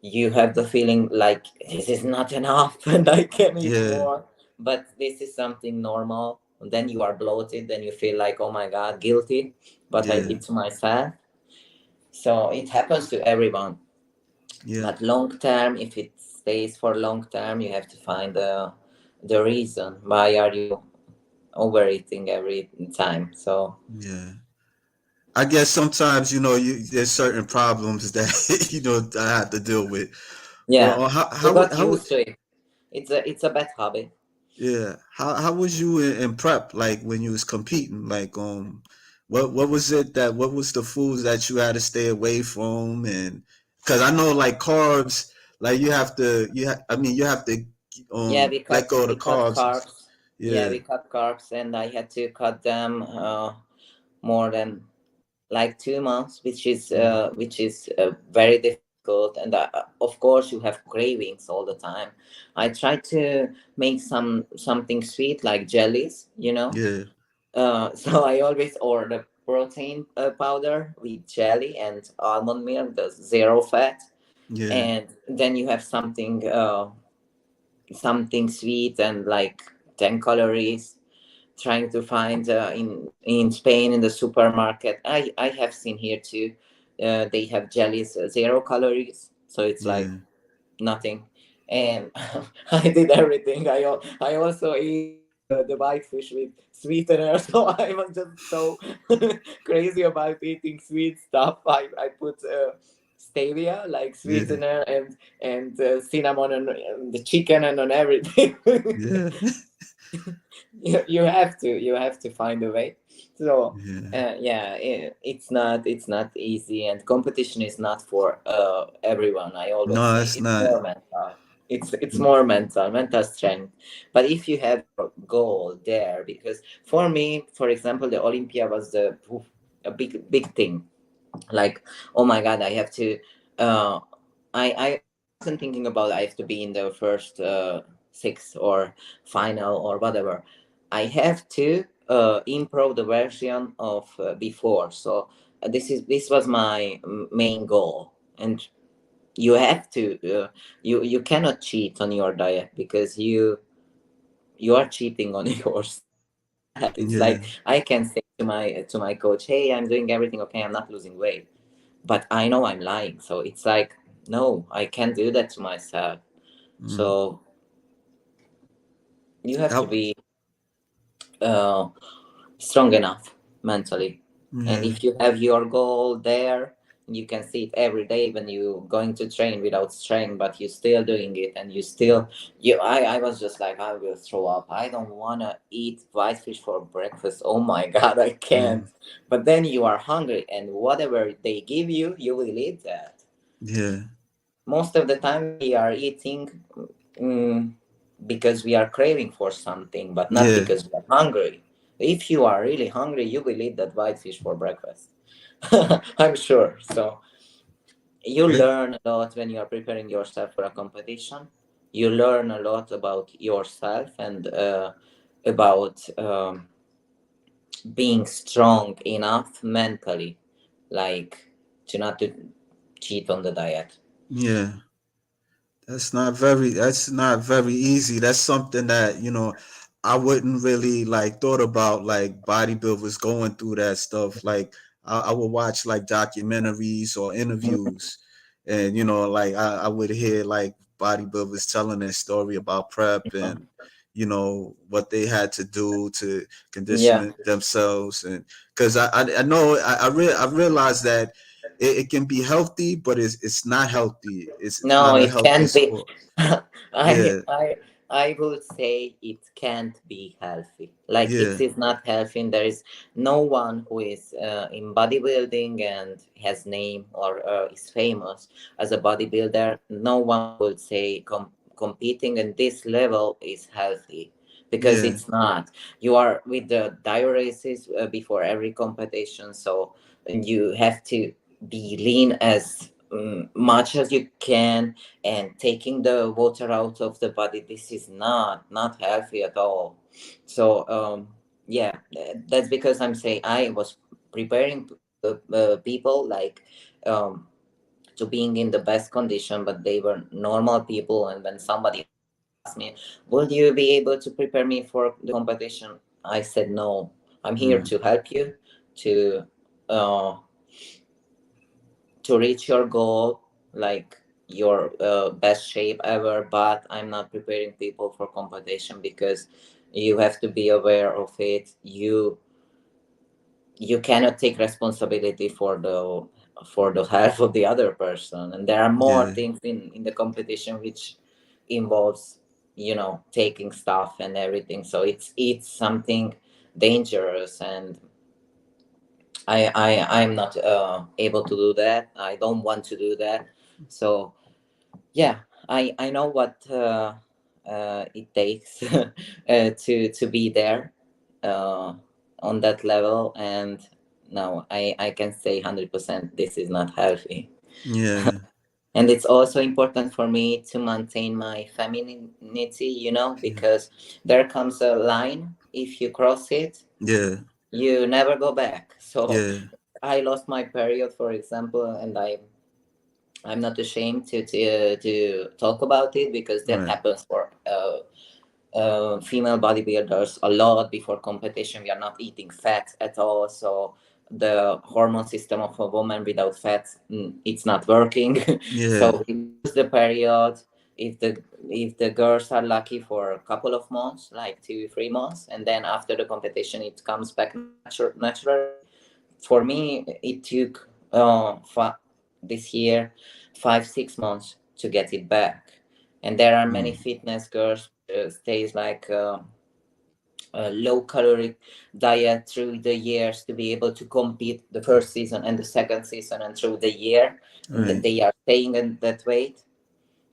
Speaker 2: you have the feeling like this is not enough and I can eat
Speaker 1: Yeah.
Speaker 2: more. But this is something normal. And then you are bloated, then you feel like, oh my god, guilty. But I
Speaker 1: Yeah.
Speaker 2: did to myself. So it happens to everyone.
Speaker 1: Yeah.
Speaker 2: But long term, if it stays for long term, you have to find the reason why are you overeating every time. So
Speaker 1: Yeah. I guess sometimes, there's certain problems that, I have to deal with. But
Speaker 2: yeah, you got
Speaker 1: how,
Speaker 2: used to it. It's a bad habit.
Speaker 1: yeah, how was you in prep, like when you was competing? Like, what was it what was the foods that you had to stay away from? And because I know like carbs, like you have to,
Speaker 2: Yeah,
Speaker 1: let go of the
Speaker 2: we cut
Speaker 1: carbs.
Speaker 2: carbs. Yeah,
Speaker 1: Yeah.
Speaker 2: we cut carbs, and I had to cut them more than like 2 months,
Speaker 1: Mm,
Speaker 2: which is very difficult. And of course, you have cravings all the time. I tried to make something sweet like jellies,
Speaker 1: yeah.
Speaker 2: so I always order protein powder with jelly and almond milk, the zero fat,
Speaker 1: Yeah.
Speaker 2: and then you have something sweet and like 10 calories, trying to find in Spain in the supermarket. I have seen here too, they have jellies 0 calories, so it's like
Speaker 1: Yeah.
Speaker 2: nothing. And I did everything. I also eat the whitefish with sweetener. So I was just so crazy about eating sweet stuff. I put stevia like
Speaker 1: Yeah.
Speaker 2: sweetener and cinnamon on the chicken and on everything.
Speaker 1: Yeah.
Speaker 2: You have to find a way. So
Speaker 1: Yeah.
Speaker 2: yeah, it's not easy, and competition is not for everyone. I always
Speaker 1: No,
Speaker 2: say
Speaker 1: it's
Speaker 2: it's
Speaker 1: not.
Speaker 2: more mental. It's more mental strength. But if you have your goal there, because for me, for example, the Olympia was a big thing. Like, oh my god, I have to uh I wasn't thinking about I have to be in the first six or final or whatever. I have to improve the version of before. So this was my main goal. And you have to you cannot cheat on your diet, because you are cheating on yourself. It's
Speaker 1: Yeah.
Speaker 2: like I can say to my coach, hey, I'm doing everything okay, I'm not losing weight, but I know I'm lying. So it's like, no, I can't do that to myself.
Speaker 1: Mm.
Speaker 2: So you have to
Speaker 1: How,
Speaker 2: be uh, strong enough mentally. And
Speaker 1: yeah.
Speaker 2: if you have your goal there, you can see it every day when you going to train without strength, but you still doing it, and I was just like, I will throw up. I don't want to eat whitefish for breakfast. Oh my God, I can't.
Speaker 1: Mm.
Speaker 2: But then you are hungry, and whatever they give you, you will eat that.
Speaker 1: Yeah.
Speaker 2: Most of the time we are eating mm, because we are craving for something, but not
Speaker 1: Yeah.
Speaker 2: because we are hungry. If you are really hungry, you will eat that whitefish for breakfast. I'm sure. So you
Speaker 1: It,
Speaker 2: learn a lot when you are preparing yourself for a competition. You learn a lot about yourself and about being strong enough mentally, like to not to cheat on the diet.
Speaker 1: yeah. That's not very easy. That's something that, I wouldn't really like thought about, like bodybuilders going through that stuff. Like I would watch like documentaries or interviews, and like I would hear like bodybuilders telling their story about prep and what they had to do to
Speaker 2: Yeah.
Speaker 1: condition themselves. And because I know I realize that it can be healthy, but it's not healthy. It's
Speaker 2: No,
Speaker 1: not a
Speaker 2: it
Speaker 1: healthy
Speaker 2: can't be.
Speaker 1: sport.
Speaker 2: I
Speaker 1: Yeah,
Speaker 2: I I would say it can't be healthy. Like it
Speaker 1: yeah,
Speaker 2: is not healthy. And there is no one who is in bodybuilding and has name or is famous as a bodybuilder. No one would say competing at this level is healthy, because
Speaker 1: yeah,
Speaker 2: it's not. You are with the diuresis before every competition, so you have to be lean as much as you can, and taking the water out of the body. This is not healthy at all. So yeah, that's because I'm saying I was preparing people like um, to being in the best condition, but they were normal people. And when somebody asked me, will you be able to prepare me for the competition, I said no. I'm here
Speaker 1: Mm,
Speaker 2: to help you to uh, reach your goal, like your best shape ever, but I'm not preparing people for competition, because you have to be aware of it. You cannot take responsibility for the health of the other person, and there are more
Speaker 1: yeah,
Speaker 2: things in the competition which involves, taking stuff and everything. So it's something dangerous, and I'm not able to do that. I don't want to do that. So yeah, I know what it takes to be there uh, on that level. And no, I can say 100% this is not healthy.
Speaker 1: yeah,
Speaker 2: And it's also important for me to maintain my femininity, because there comes a line. If you cross it,
Speaker 1: yeah,
Speaker 2: you never go back. So
Speaker 1: yeah,
Speaker 2: I lost my period, for example, and I'm not ashamed to talk about it, because that
Speaker 1: right,
Speaker 2: happens for female bodybuilders a lot before competition. We are not eating fat at all, so the hormone system of a woman without fat, it's not working.
Speaker 1: yeah,
Speaker 2: So we lose the period. If the girls are lucky for a couple of months, like 2 3 months, and then after the competition it comes back naturally. For me it took this year 5 6 months to get it back. And there are many
Speaker 1: mm,
Speaker 2: fitness girls stays like a low caloric diet through the years to be able to compete the first season and the second season and through the year, and
Speaker 1: right.
Speaker 2: they are staying in that weight.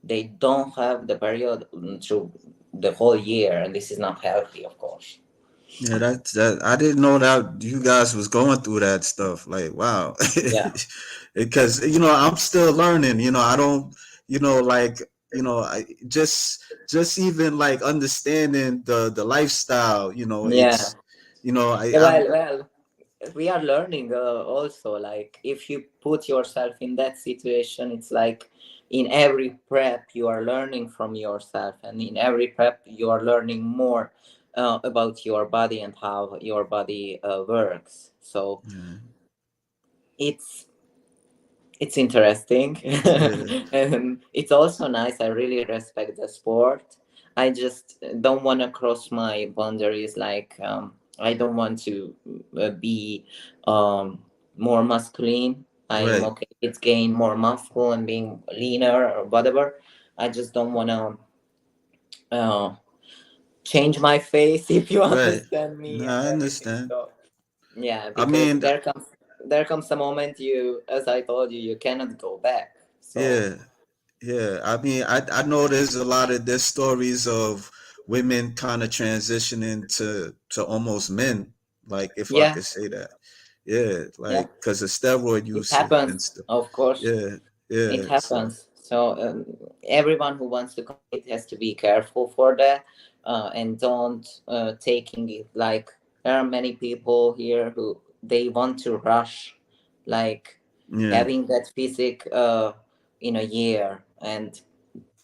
Speaker 2: They don't have the period through the whole year, and this is not healthy, of course.
Speaker 1: Yeah, that I didn't know that you guys was going through that stuff. Like, wow,
Speaker 2: Yeah,
Speaker 1: because I'm still learning. I don't, like, I just even like understanding the lifestyle.
Speaker 2: yeah.
Speaker 1: It's,
Speaker 2: Yeah,
Speaker 1: I'm
Speaker 2: well, we are learning also, like if you put yourself in that situation, it's like in every prep you are learning from yourself, and in every prep you are learning more about your body and how your body works. So
Speaker 1: yeah,
Speaker 2: it's it's interesting.
Speaker 1: yeah,
Speaker 2: And it's also nice. I really respect the sport. I just don't want to cross my boundaries. Like I don't want to be um, more masculine. I'm
Speaker 1: right,
Speaker 2: okay with gain more muscle and being leaner or whatever. I just don't want to uh, change my face, if you
Speaker 1: right.
Speaker 2: understand
Speaker 1: No,
Speaker 2: me and
Speaker 1: I
Speaker 2: everything.
Speaker 1: understand.
Speaker 2: So yeah,
Speaker 1: I
Speaker 2: because
Speaker 1: mean,
Speaker 2: there comes a moment, as I told you, you cannot go back. So
Speaker 1: yeah. Yeah, I mean, I know there's a lot of there's stories of women kind of transitioning to almost men, like if I
Speaker 2: yeah,
Speaker 1: could say that. Yeah,
Speaker 2: yeah,
Speaker 1: like because of steroid
Speaker 2: it
Speaker 1: usage and
Speaker 2: happens,
Speaker 1: stuff.
Speaker 2: of course.
Speaker 1: Yeah,
Speaker 2: It
Speaker 1: yeah. So
Speaker 2: happens. So everyone who wants to compete has to be careful for that, and don't taking it like there are many people here who they want to rush, like
Speaker 1: yeah,
Speaker 2: having that physique in a year, and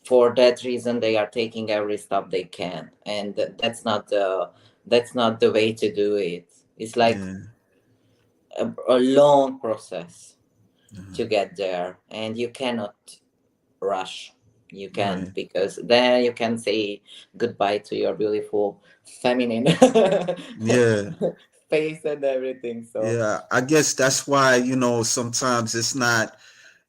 Speaker 2: for that reason they are taking every step they can, and that's not the way to do it. It's like
Speaker 1: yeah,
Speaker 2: a long process
Speaker 1: uh-huh,
Speaker 2: to get there, and you cannot rush. You can't,
Speaker 1: right.
Speaker 2: because then you can say goodbye to your beautiful feminine
Speaker 1: Yeah,
Speaker 2: face and everything. So
Speaker 1: yeah. I guess that's why sometimes it's not.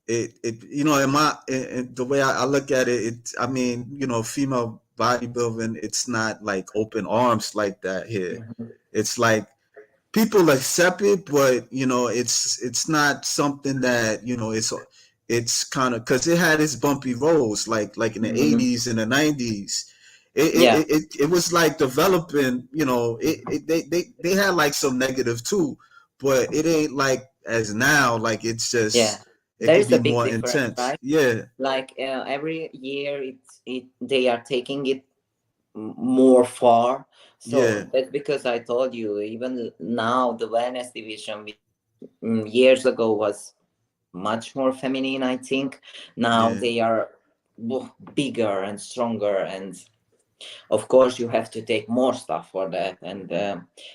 Speaker 1: It in the way I look at it, I mean, female bodybuilding, it's not like open arms like that here.
Speaker 2: mhm.
Speaker 1: It's like people accept it, but it's not something that it's kind of because it had its bumpy roads, like in the
Speaker 2: Mhm.
Speaker 1: '80s and the '90s. It it,
Speaker 2: Yeah,
Speaker 1: it, it it was like developing. They had like some negative too, but it ain't like as now. Like it's
Speaker 2: yeah,
Speaker 1: just it
Speaker 2: There
Speaker 1: could
Speaker 2: is a
Speaker 1: be
Speaker 2: big
Speaker 1: more
Speaker 2: difference,
Speaker 1: intense.
Speaker 2: right?
Speaker 1: Yeah,
Speaker 2: Like every year, they are taking it more far.
Speaker 1: yeah,
Speaker 2: So that's because I told you, even now the wellness division, which years ago was much more feminine, I think now
Speaker 1: yeah,
Speaker 2: they are bigger and stronger, and of course you have to take more stuff for that, and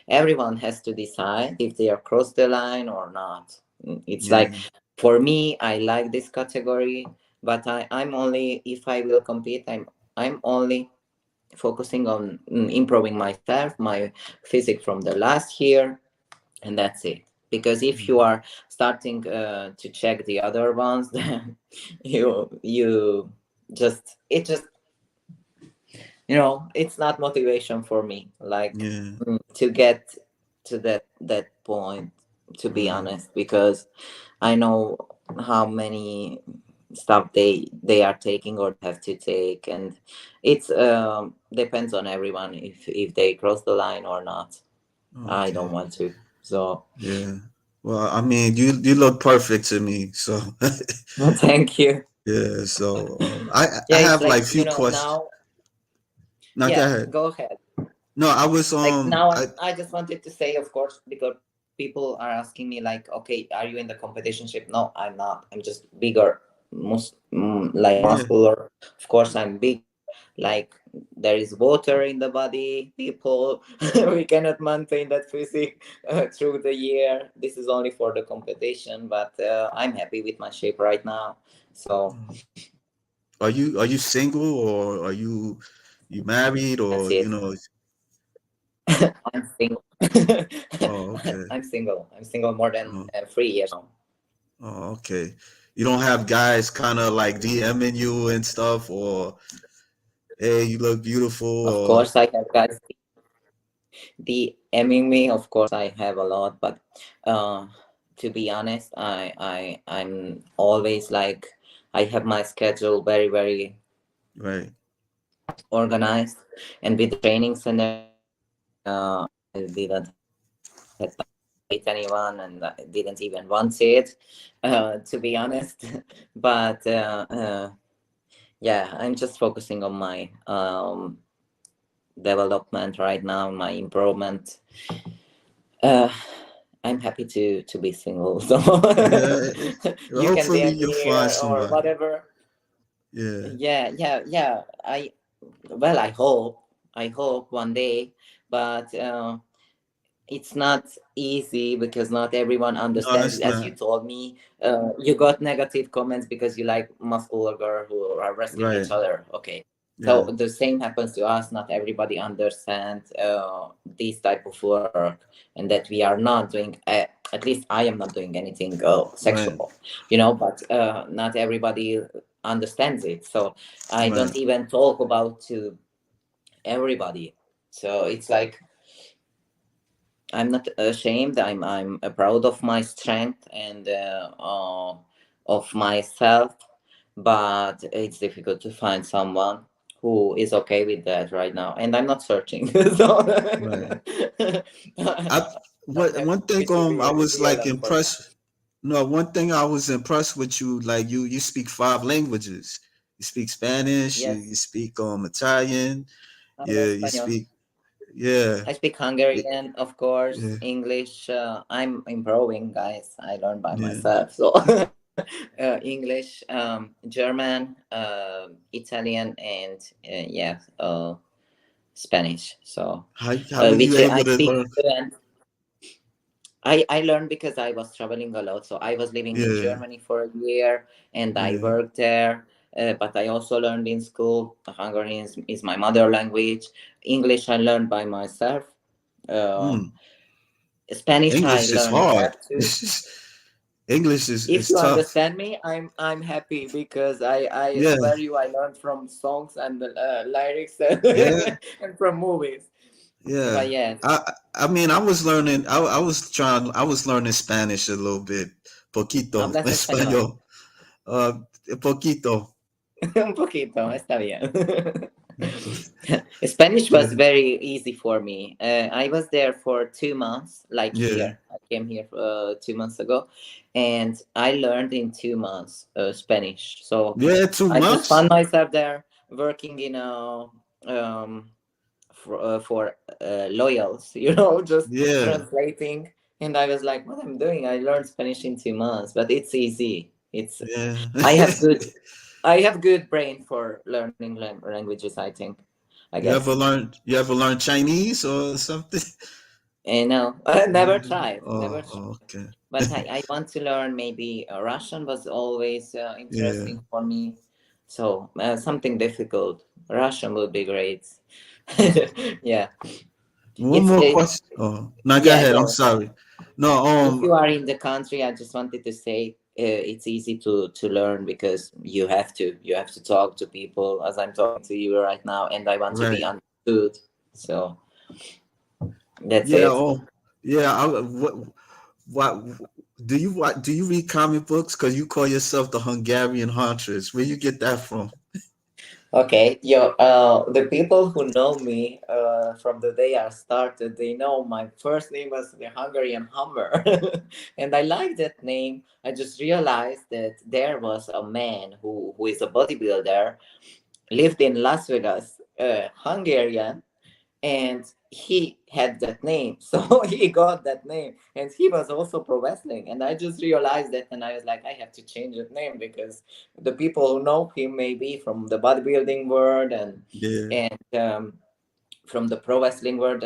Speaker 2: everyone has to decide if they are cross the line or not. It's like,
Speaker 1: yeah,
Speaker 2: for me, I like this category, but I'm only, if I will compete, I'm only focusing on improving myself, my physique from the last year, and that's it. Because if you
Speaker 1: mm,
Speaker 2: are starting to check the other ones, then you just, it just, it's not motivation for me, like,
Speaker 1: yeah,
Speaker 2: to get to that point, to be
Speaker 1: right.
Speaker 2: honest, because I know how many stuff they are taking or have to take, and it's depends on everyone if they cross the line or not. I don't
Speaker 1: Okay.
Speaker 2: want to, so
Speaker 1: Yeah. Well, I mean, you look perfect to me. So
Speaker 2: thank you.
Speaker 1: yeah. So I
Speaker 2: Yeah, it's
Speaker 1: have like
Speaker 2: like,
Speaker 1: few questions.
Speaker 2: now.
Speaker 1: Now go
Speaker 2: Yeah,
Speaker 1: ahead.
Speaker 2: go ahead.
Speaker 1: No, I was
Speaker 2: Like now,
Speaker 1: I
Speaker 2: I just wanted to say, of course, because people are asking me like, okay, are you in the competition ship? No, I'm not. I'm just bigger, like
Speaker 1: yeah.
Speaker 2: muscular. Of course, I'm bigger. Like, there is water in the body, people. We cannot maintain that physique through the year. This is only for the competition, but I'm happy with my shape right now. So
Speaker 1: Mm. Are you single or are you married
Speaker 2: that's
Speaker 1: or
Speaker 2: it. I'm single.
Speaker 1: oh okay.
Speaker 2: I'm single more than
Speaker 1: Oh,
Speaker 2: 3 years now.
Speaker 1: oh okay. You don't have guys kind of like DMing you and stuff or hey, you look beautiful
Speaker 2: Of
Speaker 1: or
Speaker 2: course, I have guys DMing me. Of course, I have a lot, but uh, to be honest, I'm always like, I have my schedule very very
Speaker 1: right.
Speaker 2: organized, and with the trainings and everything, I didn't had time to date anyone, and I didn't even want it, to be honest. But yeah, I'm just focusing on my development right now, my improvement. uh, I'm happy to be single, so
Speaker 1: Yeah.
Speaker 2: you can
Speaker 1: Hopefully
Speaker 2: DM
Speaker 1: you'll
Speaker 2: me
Speaker 1: find
Speaker 2: or
Speaker 1: somebody.
Speaker 2: whatever.
Speaker 1: Yeah.
Speaker 2: Yeah, well, I hope one day, but it's not easy because not everyone
Speaker 1: No,
Speaker 2: understands it.
Speaker 1: it's
Speaker 2: As you
Speaker 1: not.
Speaker 2: told me, you got negative comments because you like muscular girl who are wrestling
Speaker 1: Right.
Speaker 2: each other. Okay, so
Speaker 1: Yeah.
Speaker 2: the same happens to us. Not everybody understands this type of work, and that we are not doing. At least I am not doing anything
Speaker 1: Right.
Speaker 2: sexual, but not everybody understands it. So I
Speaker 1: Right.
Speaker 2: don't even talk about to everybody. So it's like, I'm not ashamed. I'm proud of my strength and of myself, but it's difficult to find someone who is okay with that right now. And I'm not searching, so
Speaker 1: Right. I
Speaker 2: I'm
Speaker 1: what one
Speaker 2: happy
Speaker 1: thing
Speaker 2: to
Speaker 1: I was
Speaker 2: be
Speaker 1: like
Speaker 2: alone for now.
Speaker 1: impressed. No, one thing I was impressed with you, like you speak 5 languages. You speak Spanish, you
Speaker 2: Yes,
Speaker 1: speak Italian,
Speaker 2: hablo
Speaker 1: yeah, you
Speaker 2: español.
Speaker 1: speak yeah.
Speaker 2: I speak
Speaker 1: y-
Speaker 2: Hungarian, of course,
Speaker 1: Yeah.
Speaker 2: English. I'm improving, guys. I learned by
Speaker 1: Yeah.
Speaker 2: myself. So English, German, Italian, and yeah, Spanish. So
Speaker 1: How were you
Speaker 2: which I
Speaker 1: able to
Speaker 2: speak
Speaker 1: learn?
Speaker 2: fluent. I learned because I was traveling a lot. So I was living in
Speaker 1: Yeah,
Speaker 2: Germany for a year, and I
Speaker 1: yeah.
Speaker 2: worked there. But I also learned in school. Hungarian is my mother language. English I learned by myself. Uh,
Speaker 1: Mm.
Speaker 2: Spanish I
Speaker 1: English is
Speaker 2: learned
Speaker 1: hard.
Speaker 2: have to.
Speaker 1: English
Speaker 2: If
Speaker 1: is
Speaker 2: you
Speaker 1: tough.
Speaker 2: understand me, I'm happy, because I
Speaker 1: Yeah,
Speaker 2: swear you, I learned from songs and the lyrics
Speaker 1: yeah.
Speaker 2: and from movies.
Speaker 1: Yeah.
Speaker 2: But yes,
Speaker 1: I mean I was learning Spanish a little bit. Poquito.
Speaker 2: hablas español.
Speaker 1: Español. Uh Poquito.
Speaker 2: Un poquito, está bien. Spanish was
Speaker 1: Yeah,
Speaker 2: very easy for me. I was there for 2 months, like
Speaker 1: yeah,
Speaker 2: here. I came here 2 months ago, and I learned in 2 months Spanish. So
Speaker 1: yeah. Two
Speaker 2: I just found
Speaker 1: months.
Speaker 2: myself there working in a for loyals, just
Speaker 1: Yeah,
Speaker 2: translating. And I was like, what I'm doing? I learned Spanish in 2 months, but it's easy. It's
Speaker 1: yeah.
Speaker 2: I have good I have good brain for learning languages, I think. I guess.
Speaker 1: You ever learn Chinese or something?
Speaker 2: And no, I never tried.
Speaker 1: Oh,
Speaker 2: Never tried.
Speaker 1: oh, okay.
Speaker 2: But I want to learn maybe Russian was always
Speaker 1: Yeah.
Speaker 2: interesting for me. So something difficult. Russian would be great. Yeah.
Speaker 1: One
Speaker 2: It's
Speaker 1: more
Speaker 2: it,
Speaker 1: question. Oh, no, go
Speaker 2: yeah,
Speaker 1: ahead. I'm
Speaker 2: go.
Speaker 1: sorry. No,
Speaker 2: If you are in the country, I just wanted to say it's easy to learn because you have to talk to people as I'm talking to you right now, and I want to be
Speaker 1: right.
Speaker 2: understood. So that's
Speaker 1: Yeah.
Speaker 2: it.
Speaker 1: Oh, yeah. What? Do you read comic books? Because you call yourself the Hungarian Huntress. Where you get that from?
Speaker 2: Okay, the people who know me from the day I started, they know my first name was the Hungarian Hummer, and I like that name. I just realized that there was a man who is a bodybuilder, lived in Las Vegas, Hungarian, and he had that name. So he got that name, and he was also pro wrestling. And I just realized that, and I was like, I have to change that name because the people who know him maybe from the bodybuilding world
Speaker 1: Yeah.
Speaker 2: and from the pro wrestling world,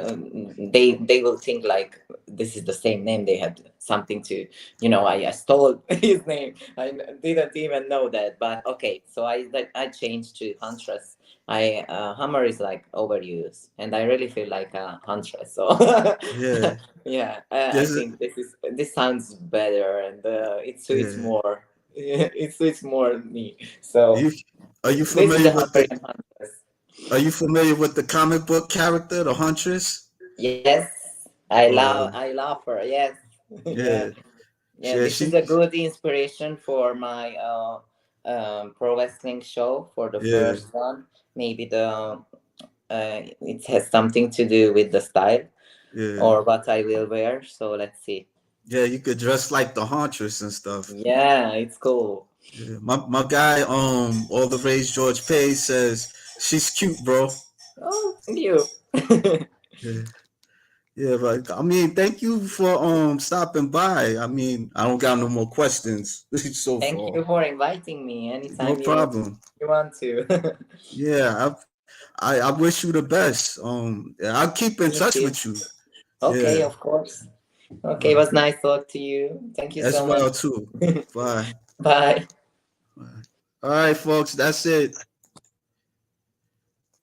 Speaker 2: they will think like this is the same name. They had something to, I stole his name. Didn't even know that, but okay. So I changed to Huntress. I Hammer is like overused, and I really feel like a huntress. So
Speaker 1: Yeah.
Speaker 2: yeah, I
Speaker 1: There's a,
Speaker 2: think this sounds better, and it suits
Speaker 1: yeah.
Speaker 2: more. It suits more me. So
Speaker 1: You are you
Speaker 2: this is the
Speaker 1: familiar with the
Speaker 2: Hungarian huntress.
Speaker 1: Are you familiar with the comic book character, the Huntress?
Speaker 2: Yes, I love
Speaker 1: Oh,
Speaker 2: I love her. Yes, yeah,
Speaker 1: yeah.
Speaker 2: yeah.
Speaker 1: Yeah,
Speaker 2: This is a good inspiration for my pro wrestling show for the
Speaker 1: yeah,
Speaker 2: first one. Maybe it has something to do with the style
Speaker 1: yeah.
Speaker 2: or what I will wear. So let's see.
Speaker 1: Yeah, you could dress like the Huntress and stuff.
Speaker 2: Yeah, it's cool.
Speaker 1: Yeah. My guy, all the rage George Page says she's cute, bro.
Speaker 2: Oh, thank you.
Speaker 1: Yeah. Yeah, but I mean, thank you for stopping by. I mean, I don't got no more questions so
Speaker 2: Thank
Speaker 1: far.
Speaker 2: you for inviting me
Speaker 1: No
Speaker 2: anytime
Speaker 1: problem.
Speaker 2: you want to.
Speaker 1: Yeah, I wish you the best. I'll keep in
Speaker 2: Me
Speaker 1: touch
Speaker 2: too.
Speaker 1: with you.
Speaker 2: Okay,
Speaker 1: Yeah,
Speaker 2: of course. Okay, it
Speaker 1: uh,
Speaker 2: was nice talk to you. Thank you
Speaker 1: as
Speaker 2: so much.
Speaker 1: well too. Bye.
Speaker 2: Bye.
Speaker 1: Bye. All right, folks, that's it.